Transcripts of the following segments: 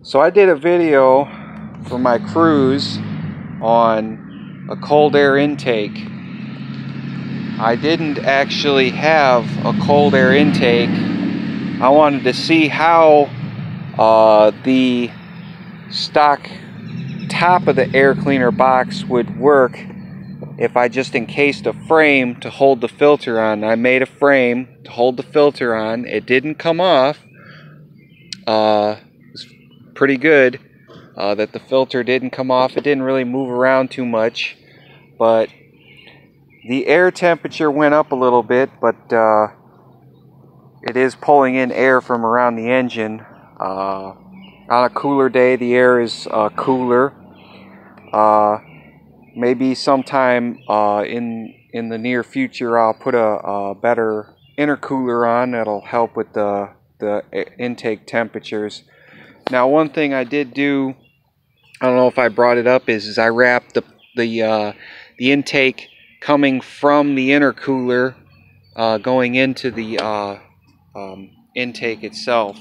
So I did a video for my cruise on a cold air intake. I didn't actually have a cold air intake. I wanted to see how the stock top of the air cleaner box would work if I just encased a frame to hold the filter on. I made a frame to hold the filter on. It didn't come off. It's pretty good that the filter didn't come off. It didn't really move around too much, but the air temperature went up a little bit, but it is pulling in air from around the engine. On a cooler day, the air is cooler. Maybe sometime in the near future, I'll put a better intercooler on that'll help with the intake temperatures. Now, one thing I did do, I don't know if I brought it up, is I wrapped the intake coming from the intercooler going into the intake itself.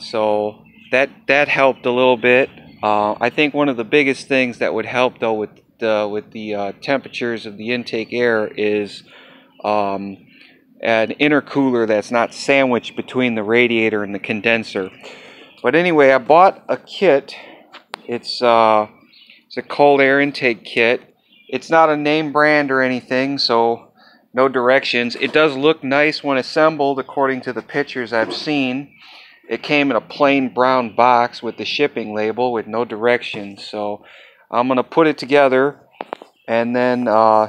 So that helped a little bit. I think one of the biggest things that would help, though, with the temperatures of the intake air is an intercooler that's not sandwiched between the radiator and the condenser. But anyway, I bought a kit. It's a cold air intake kit. It's not a name brand or anything, so no directions. It does look nice when assembled, according to the pictures I've seen. It came in a plain brown box with the shipping label with no directions. So I'm going to put it together and then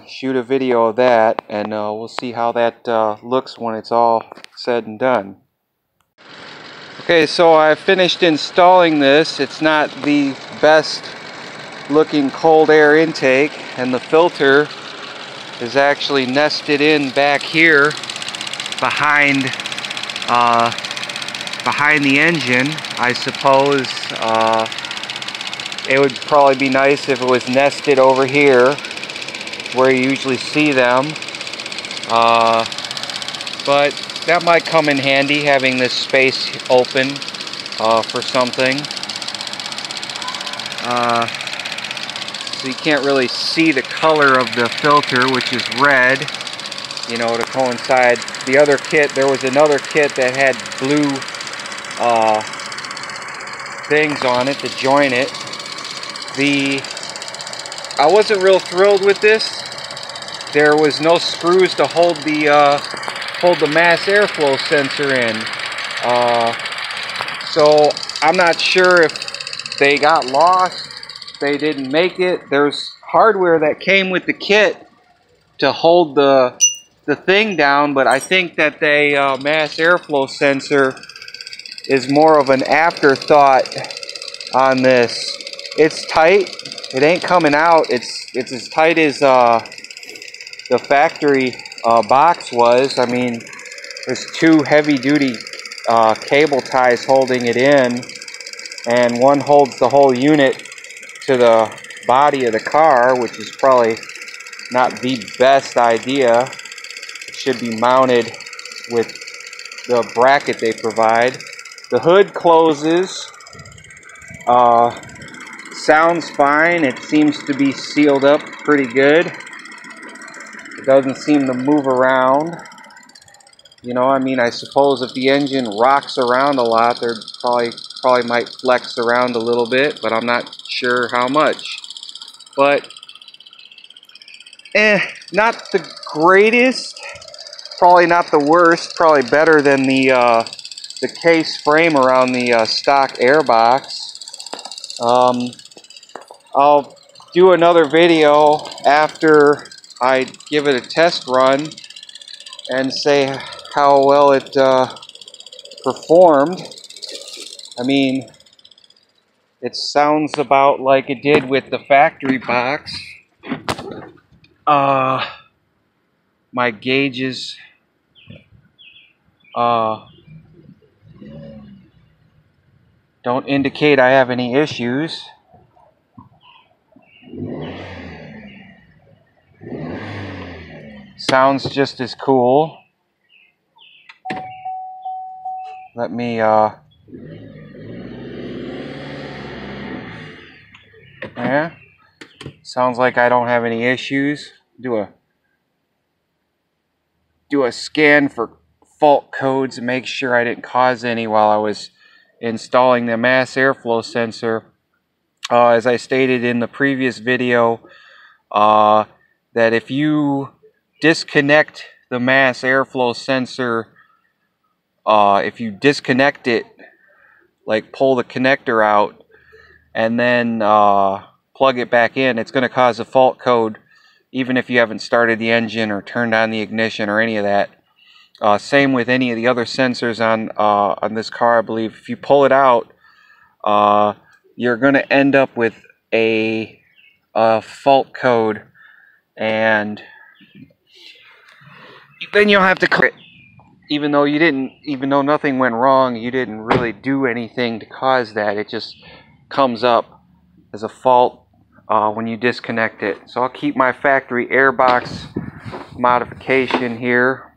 shoot a video of that, and we'll see how that looks when it's all said and done. Okay, so I finished installing this. It's not the best looking cold air intake, and the filter is actually nested in back here behind the engine. I suppose it would probably be nice if it was nested over here where you usually see them, but that might come in handy, having this space open for something. So you can't really see the color of the filter, which is red, you know, to coincide. The other kit, there was another kit that had blue things on it to join it. I wasn't real thrilled with this. There was no screws to hold the mass airflow sensor in. So I'm not sure if they got lost, they didn't make it. There's hardware that came with the kit to hold the thing down, but I think that the mass airflow sensor is more of an afterthought on this. It's tight. It ain't coming out. It's as tight as the factory box was. I mean, there's two heavy-duty cable ties holding it in, and one holds the whole unit to the body of the car, which is probably not the best idea. It should be mounted with the bracket they provide. The hood closes. Sounds fine. It seems to be sealed up pretty good. It doesn't seem to move around. You know, I mean, I suppose if the engine rocks around a lot, there probably might flex around a little bit, but I'm not sure how much. But not the greatest, probably not the worst, probably better than the case frame around the stock airbox. I'll do another video after I give it a test run and say how well it performed. I mean, it sounds about like it did with the factory box. My gauges don't indicate I have any issues. Sounds just as cool. Let me Yeah, sounds like I don't have any issues. Do a scan for fault codes and make sure I didn't cause any while I was installing the mass airflow sensor. As I stated in the previous video, that if you disconnect the mass airflow sensor, if you disconnect it, like pull the connector out and then plug it back in, it's going to cause a fault code even if you haven't started the engine or turned on the ignition or any of that. Same with any of the other sensors on this car, I believe. If you pull it out, you're going to end up with a fault code, and then you'll have to clear it. Even though nothing went wrong, you didn't really do anything to cause that. It just comes up as a fault when you disconnect it. So I'll keep my factory airbox modification here.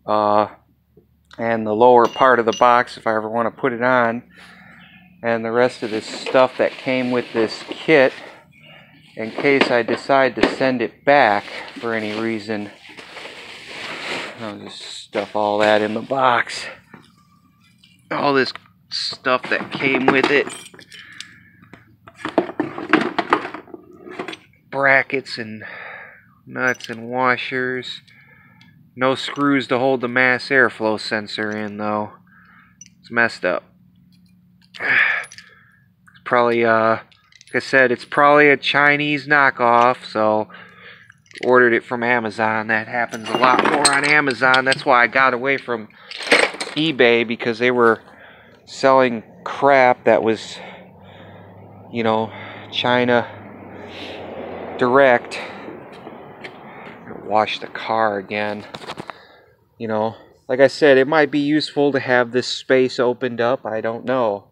And the lower part of the box if I ever want to put it on, and the rest of this stuff that came with this kit in case I decide to send it back for any reason. I'll just stuff all that in the box. All this stuff that came with it. Brackets and nuts and washers. No screws to hold the mass airflow sensor in, though. It's messed up. It's probably, like I said, it's probably a Chinese knockoff, so ordered it from Amazon. That happens a lot more on Amazon. That's why I got away from eBay, because they were selling crap that was, you know, China direct. Wash the car again. You know, like I said, it might be useful to have this space opened up. I don't know.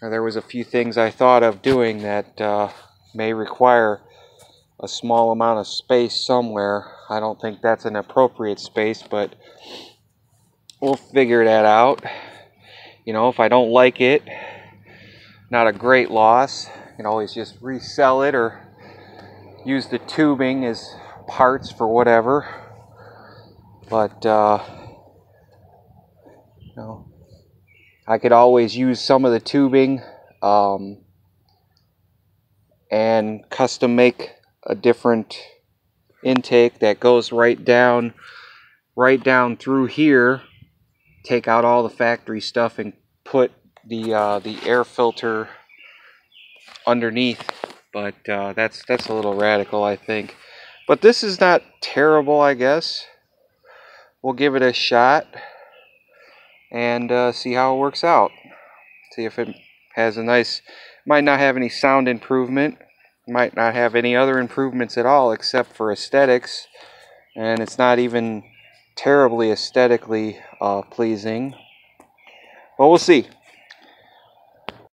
There was a few things I thought of doing that may require a small amount of space somewhere. I don't think that's an appropriate space, but we'll figure that out. You know, if I don't like it, not a great loss. You can always just resell it or use the tubing as parts for whatever. But you know, I could always use some of the tubing and custom make a different intake that goes right down through here. Take out all the factory stuff and put the air filter underneath. But that's a little radical, I think. But this is not terrible, I guess. We'll give it a shot and see how it works out. See if it has a nice... Might not have any sound improvement. Might not have any other improvements at all except for aesthetics. And it's not even terribly aesthetically pleasing. But we'll see.